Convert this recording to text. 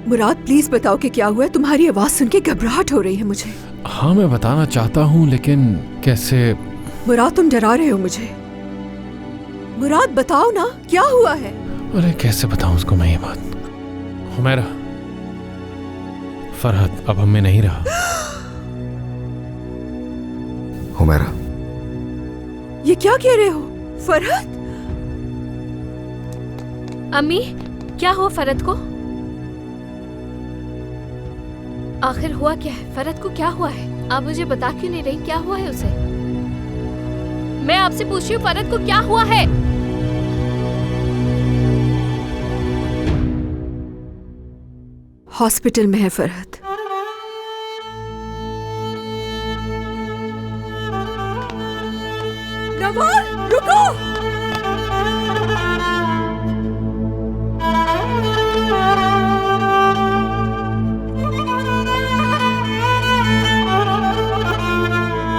मुराद please बताओ कि क्या हुआ है। तुम्हारी आवाज सुन के घबराहट हो रही है मुझे। हाँ मैं बताना चाहता हूँ लेकिन कैसे। मुराद तुम डरा रहे हो मुझे। मुराद बताओ ना क्या हुआ है। अरे कैसे बताऊँ उसको मैं ये बात। हुमैरा, फरहद अब हम में नहीं रहा। हुमैरा, ये क्या कह रहे हो फरहद? अम्मी क्या हुआ फरहद को? आखिर हुआ क्या है? फरहद को क्या हुआ है? आप मुझे बता क्यों नहीं रही? क्या हुआ है उसे? मैं आपसे पूछ रही हूँ फरहद को क्या हुआ है? हॉस्पिटल में है फरहद। नवाज!